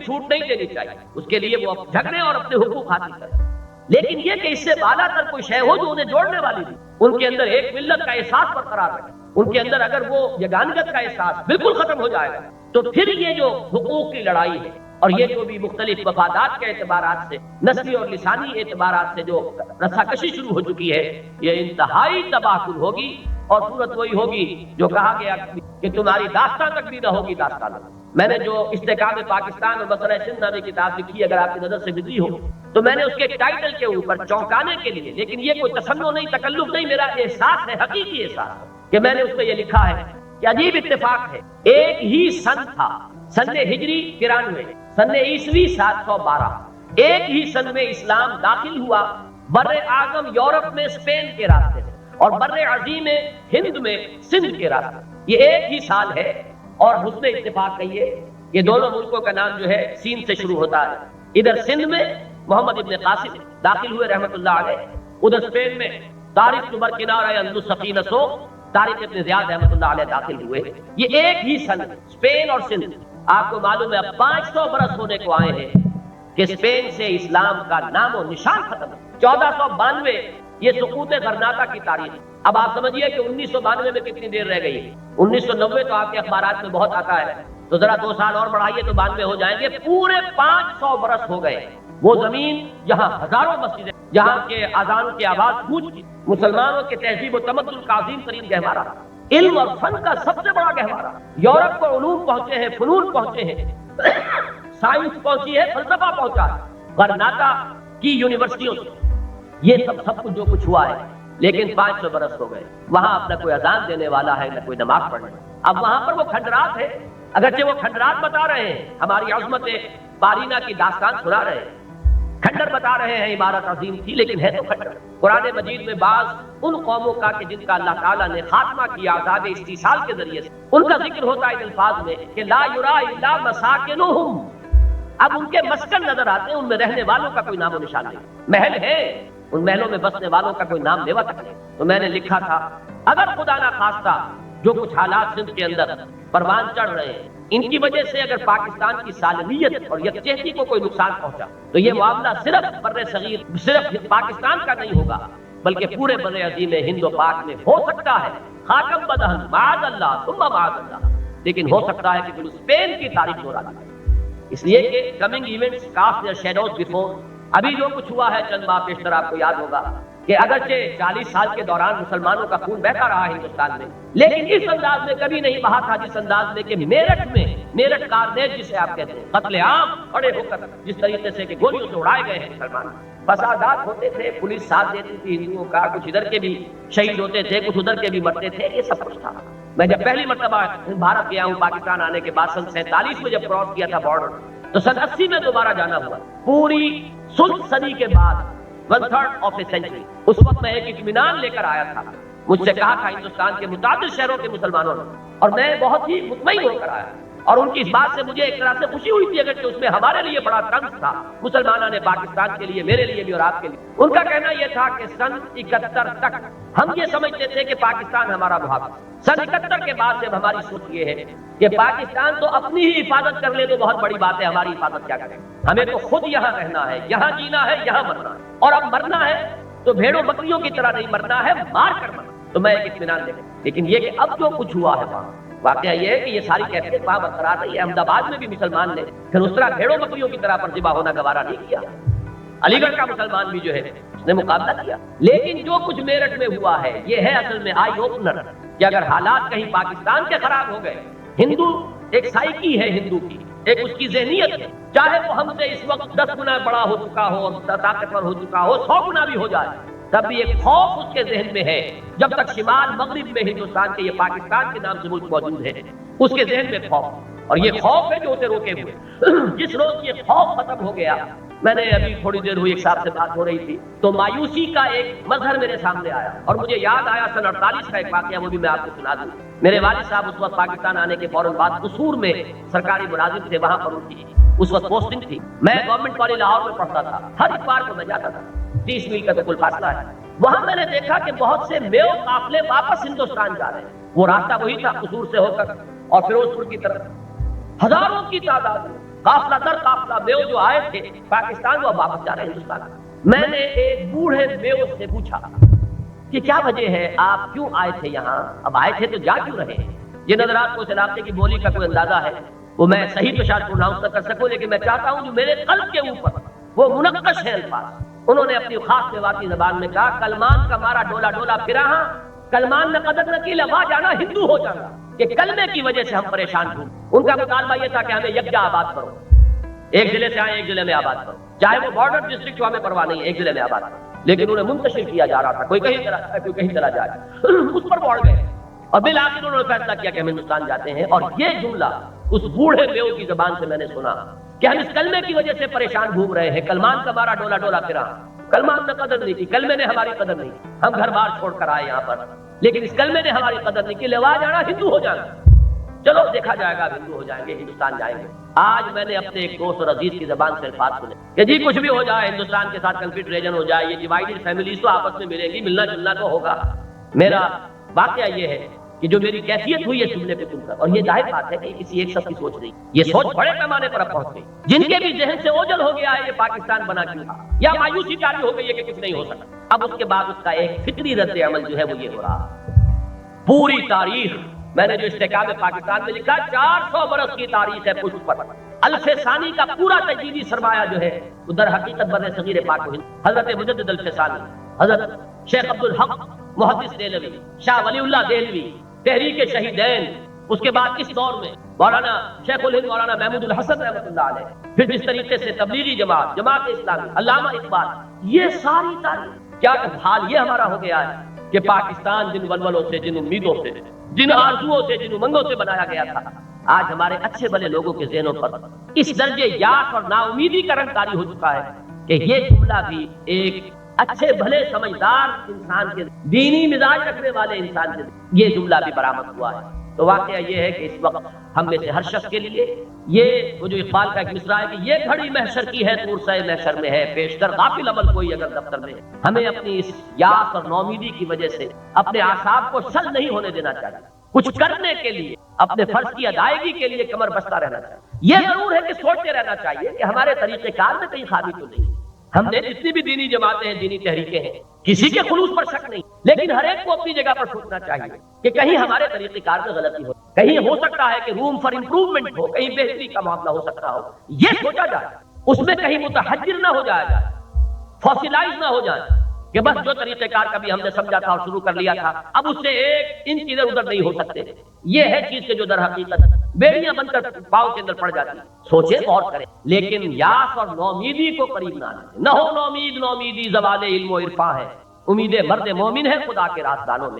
چھوٹ نہیں دینی چاہیے، اس کے لیے وہ جھگڑے اور اپنے حقوق حاصل کریں، لیکن یہ کہ اس سے بالا تر کوئی شے ہو جو انہیں جوڑنے والی نہیں، ان کے اندر ایک ملت کا احساس برقرار رہے، ان کے اندر اگر وہ یگانگت کا احساس بالکل ختم ہو جائے گا تو پھر یہ جو حقوق کی لڑائی ہے اور یہ جو بھی مختلف مفادات کے اعتبارات سے، نسلی اور لسانی اعتبارات سے جو رساکشی شروع ہو چکی ہے، یہ انتہائی تباہ کن ہوگی، اور صورت وہی ہوگی جو کہا گیا کہ تمہاری داستان تک بھی نہ ہوگی داستان۔ میں نے جو استحکام پاکستان اور مسئلہ سندھ نامی کتاب لکھی، اگر آپ کی نظر سے گزری ہو تو میں نے اس کے ٹائٹل کے اوپر چونکانے کے لیے، لیکن یہ کوئی تصنع نہیں، تکلف نہیں، میرا احساس ہے، حقیقی احساس کہ میں نے اس میں یہ لکھا ہے کہ عجیب اتفاق ہے، ایک ہی سن تھا، سن ہجری 93، سن عیسوی 712، ایک ہی سن میں اسلام داخل ہوا بر اعظم یورپ میں اسپین کے راستے سے، اور بر عظیم ہند میں سندھ کے راستے، یہ ایک ہی سال ہے۔ اور حسن اتفاق کہیے، یہ دونوں ملکوں کا نام جو ہے سین سے شروع ہوتا ہے، ادھر سندھ میں محمد ابن قاسم داخل ہوئے رحمت اللہ علیہ، ادھر اسپین میں طارق نمبر کنارہ اندو سفینہ سو طارق ابن زیاد رحمت اللہ علیہ داخل ہوئے، یہ ایک ہی سن، اسپین اور سندھ۔ آپ کو معلوم ہے اب 500 برس ہونے کو آئے ہیں کہ اسپین سے اسلام کا نام و نشان ختم ہے۔ 1492 یہ سقوط غرناطہ کی تاریخ۔ اب آپ سمجھیے کہ 1992 میں کتنی دیر رہ گئی ہے، 1990 تو آپ کے اخبارات میں بہت آتا ہے، تو ذرا 2 سال اور بڑھائیے تو 92 ہو جائیں گے، پورے 500 برس ہو گئے۔ وہ زمین جہاں ہزاروں مسجدیں، جہاں کے اذان کی آواز گونجتی، مسلمانوں کے تہذیب و تمدن کا عظیم ترین گہوارہ، علم اور فن کا سب سے بڑا گہوارہ، یورپ کو علوم پہنچے ہیں، فنون پہنچے ہیں، سائنس پہنچی ہے، فلسفہ پہنچا ہے غرناطہ کی یونیورسٹیوں سے، یہ سب کچھ جو کچھ ہوا ہے، لیکن 500 برس ہو گئے، وہاں اب نہ کوئی اذان دینے والا ہے، نہ کوئی نماز پڑھنے۔ اب وہاں پر وہ کھنڈرات ہے، اگرچہ وہ کھنڈرات بتا رہے ہیں، ہماری عظمت بارینہ کی داستان سنا رہے ہیں، کھنڈر بتا رہے ہیں عمارت عظیم تھی، لیکن ہے تو کھنڈر۔ قرآن مجید میں بعض ان قوموں کا کہ جن کا اللہ تعالیٰ نے خاتمہ کیا عذاب استیصال کے ذریعے سے، ان کا ذکر ہوتا ہے ان الفاظ میں کہ لا یرا الا مساکنہم، اب ان کے مسکن نظر آتے ہیں، ان میں رہنے والوں کا کوئی نام و نشان نہیں، محل ہے، ان محلوں میں بسنے والوں کا کوئی نام لیوا تک نہیں۔ تو میں نے لکھا تھا اگر خدا نہ خواستہ جو کچھ حالات سندھ کے اندر پروان چڑھ رہے ہیں، ان کی وجہ سے اگر پاکستان کی سالمیت اور یکجہتی کو کوئی نقصان پہنچا تو یہ معاملہ صرف بر صغیر، صرف پاکستان کا نہیں ہوگا، بلکہ پورے بر عظیم ہند و پاک میں ہو سکتا ہے خاتم بدہن معاذ اللہ ثم معاذ اللہ، لیکن ہو سکتا ہے کہ پھر اسپین کی تاریخ دورہ جائے، اس لیے کہ coming events cast their shadows before. ابھی جو کچھ ہوا ہے چند ماہ پیشتر آپ کو یاد ہوگا کہ اگرچہ 40 سال کے دوران مسلمانوں کا خون بہتا رہا ہندوستان میں، لیکن اس انداز میں کبھی نہیں بہا تھا جس انداز میں کہ میرٹھ کارنیج جسے آپ کہتے ہیں، قتل عام کھڑے ہو کر جس طریقے سے کہ گولیوں سے اڑائے گئے ہیں مسلمان، فسادات ہوتے تھے، پولیس ساتھ دیتی تھی ہندوؤں کا، کچھ ادھر کے بھی شہید ہوتے تھے، کچھ ادھر کے بھی مرتے تھے، یہ سب کچھ تھا۔ میں جب پہلی مرتبہ بھارت گیا ہوں پاکستان آنے کے بعد، سن 47 میں جب کراس کیا تھا بارڈر، تو سن 80 میں دوبارہ جانا ہوا، پوری سلطھ صدی کے بعد 1/3 آف اے سینچری۔ اس وقت میں ایک اطمینان لے کر آیا تھا، مجھ سے کہا تھا ہندوستان کے متعدد شہروں کے مسلمانوں نے، اور میں بہت ہی مطمئن ہو کر آیا، اور ان کی اس بات سے مجھے ایک طرح سے خوشی ہوئی تھی، اگرچہ اس میں ہمارے لیے بڑا طنز تھا، مسلمانوں نے پاکستان کے لیے، میرے لیے بھی اور آپ کے لیے۔ ان کا کہنا یہ تھا کہ سن 71 تک ہم یہ سمجھتے تھے کہ پاکستان ہمارا محافظ، سن 71 کے بعد جب ہماری سوچ یہ ہے کہ پاکستان تو اپنی ہی حفاظت کر لے تو بہت بڑی بات ہے، ہماری حفاظت کیا کرے، ہمیں تو خود یہاں رہنا ہے، یہاں جینا ہے، یہاں مرنا ہے، اور اب مرنا ہے تو بھیڑوں بکریوں کی طرح نہیں مرنا ہے، مار کر مرنا۔ تو میں ایک اطمینان دے، لیکن یہ کہ اب جو کچھ ہوا ہے وہاں، واقعہ یہ ہے کہ یہ ساری کیفیت وہاں برقرار رہی ہے۔ احمد آباد میں بھی مسلمان نے پھر اس طرح بھیڑوں بکریوں کی طرح پر ذبح ہونا گوارا نہیں کیا، علی گڑھ کا مسلمان بھی جو ہے اس نے مقابلہ کیا، لیکن جو کچھ میرٹھ میں ہوا ہے یہ ہے اصل میں آئی اوپنر کہ اگر حالات کہیں پاکستان کے خراب ہو گئے، ہندو ایک سائیکی ہے، ہندو کی ایک اس کی ذہنیت ہے، چاہے وہ ہم سے اس وقت 10 گنا بڑا ہو چکا ہو، طاقتور ہو چکا ہو، 100 گنا بھی ہو جائے، تب بھی ایک خوف اس کے ذہن میں ہے، جب تک شمال مغرب میں ہندوستان کے یہ پاکستان کے نام سے ملک موجود ہے، اس کے ذہن میں خوف، اور یہ خوف ہے جو اسے روکے ہوئے۔ جس روز یہ خوف ختم ہو گیا، میں نے ابھی تھوڑی دیر ہوئی ایک صاحب سے بات ہو رہی تھی تو مایوسی کا ایک مظہر میرے سامنے آیا، اور مجھے یاد آیا سن 48 کا ایک واقعہ، وہ بھی میں آپ کو سنا دوں۔ میرے والد صاحب اس وقت پاکستان آنے کے فوراً بعد قصور میں سرکاری ملازم تھے، وہاں پر ان کی اس وقت پوسٹنگ تھی، میں گورنمنٹ کالج لاہور میں پڑھتا تھا، ہر اتوار کو میں جاتا تھا، 30 میل کا تو کل فاصلہ ہے۔ وہاں میں نے دیکھا کہ بہت سے میو قافلے واپس ہندوستان جا رہے ہیں، وہ راستہ وہی تھا قصور سے ہو کر اور فیروز پور کی طرف، ہزاروں کی تعداد میں قافلہ در قافلہ میو جو آئے تھے پاکستان وہ واپس جا رہے ہیں ہندوستان. میں نے ایک بوڑھے میو سے پوچھا کہ کیا وجہ ہے آپ کیوں آئے تھے یہاں؟ اب آئے تھے تو جا کیوں رہے ہیں؟ جن حضرات کو اس علاقے کی بولی کا کوئی اندازہ ہے وہ میں صحیح تو شاید پروناؤنس نہ کر سکوں، لیکن میں چاہتا ہوں جو میرے قلب کے اوپر وہ منقش ہے الفاظ. انہوں نے اپنی خاص میواتی زبان میں کہا کلمان کا مارا ڈولا ڈولا پھرا ہاں کلمان نہ قدر نہ کی لوا جانا ہندو ہو جانا، کہ کلمے کی وجہ سے ہم پریشان ہوں. ان کا مطالبہ یہ تھا کہ ہمیں یکجا آباد کرو، ایک ضلع سے آئے ایک ضلع میں آباد کرو، چاہے وہ بارڈر ڈسٹرکٹ ہو ہمیں پرواہ نہیں، ایک ضلع میں آباد کرو. لیکن انہیں منتشر کیا جا رہا تھا، کوئی کہیں چلا جائے کوئی کہیں چلا جائے. اس پر بڑھ گئے اور بالآخر انہوں نے فیصلہ کیا کہ ہم ہندوستان جاتے ہیں. اور یہ جملہ اس بوڑھے بیو کی زبان سے میں نے سنا کہ ہم اس کلمے کی وجہ سے پریشان گھوم رہے ہیں. کلمان کا مارا ڈولا ڈولا پھرا، کلمان نے قدر نہیں کی، کلمے نے ہماری قدر نہیں کی، ہم گھر بار چھوڑ کر آئے یہاں پر، لیکن اس کلمے نے ہماری قدر نہیں کی، لوا جانا ہندو ہو جانا. چلو دیکھا جائے گا، ہندو ہو جائیں گے، ہندوستان جائیں گے. آج میں نے اپنے ایک دوست اور عزیز کی زبان سے الفاظ سنے کہ جی کچھ بھی ہو جائے، ہندوستان کے ساتھ کنفیڈریشن ہو جائے، یہ ڈیوائیڈڈ فیملیز تو آپس میں ملیں گی، ملنا جلنا تو ہوگا. میرا واقعہ یہ ہے کہ جو میری کیفیت ہوئی ہے سننے پہ سن کر، اور یہ ظاہر بات ہے کہ کسی ایک شخص کی سوچ نہیں، یہ سوچ بڑے پیمانے پر اب پہنچ گئی. جن کے بھی ذہن سے اوجل ہو گیا ہے یہ پاکستان بنا کیوں، یا مایوسی جاری ہو گئی ہے کہ کچھ نہیں ہو سکتا، اب اس کے بعد اس کا ایک فطری رد عمل جو ہے وہ یہ ہو رہا. پوری تاریخ میں نے جو استحکام پاکستان میں لکھا 400 برس کی تاریخ ہے پشت پر. الف ثانی کا پورا تجدیدی سرمایہ جو ہے وہ در حقیقت بر صغیر پاک و ہند حضرت مجدد الف ثانی، حضرت شیخ عبدالحق محدث دہلوی، شاہ ولی اللہ دہلوی، تحریک شہیدین، اس کے بعد اس دور میں مولانا شیخ الہند مولانا محمود الحسن رحمۃ اللہ علیہ، پھر جس طریقے سے تبلیغی جماعت اسلامی، علامہ اقبال، یہ ساری تاریخ. کیا حال یہ ہمارا ہو گیا ہے کہ پاکستان جن ولولوں سے، جن امیدوں سے، جن آرزوؤں سے، جن امنگوں سے بنایا گیا تھا، آج ہمارے اچھے بھلے لوگوں کے ذہنوں پر اس درجے یاس اور نا امیدی کا رنگ طاری ہو چکا ہے کہ یہ جملہ بھی ایک اچھے بھلے سمجھدار انسان کے، دینی مزاج رکھنے والے انسان کے یہ جملہ بھی برآمد ہوا ہے. تو واقعہ یہ ہے کہ اس وقت ہم میں سے ہر شخص کے لیے یہ وہ جو اقبال کا ایک مصرع ہے کہ یہ گھڑی محشر کی ہے طور سے محشر میں ہے، پیش کر غافل عمل کوئی اگر دفتر میں ہے. ہمیں اپنی اس یاس اور نومیدی کی وجہ سے اپنے اعصاب کو شل نہیں ہونے دینا چاہیے. کچھ کرنے کے لیے، اپنے فرض کی ادائیگی کے لیے کمر بستہ رہنا چاہیے. یہ ضرور ہے کہ سوچتے رہنا چاہیے کہ ہمارے طریقہ کار میں کہیں خامی تو نہیں. ہم نے جتنی بھی دینی جماعتیں ہیں، دینی تحریکیں ہیں، کسی کے خلوص پر شک نہیں، لیکن ہر ایک کو اپنی جگہ پر سوچنا چاہیے کہ کہیں ہمارے طریقہ کار میں غلطی ہو، کہیں ہو سکتا ہے کہ روم فار امپروومنٹ ہو، کہیں بہتری کا معاملہ ہو سکتا ہو. یہ سوچا جائے، اس میں کہیں متحجر نہ ہو جایا جائے، فاسلائز نہ ہو جائے کہ بس جو طریقہ کار کبھی ہم نے سمجھا تھا اور شروع کر لیا تھا اب اس سے ایک انچ ادھر ادھر نہیں ہو سکتے. یہ ہے چیز کے جو در حقیقت بیڑیاں بن کر پاؤں کے اندر پڑ جاتی. سوچیں غور کریں، لیکن یاس اور نومیدی کو قریب نہ آنے. نہ ہو نومیدی زوال علم و عرفاں ہے، امید مرد مومن ہے خدا کے رازدانوں میں.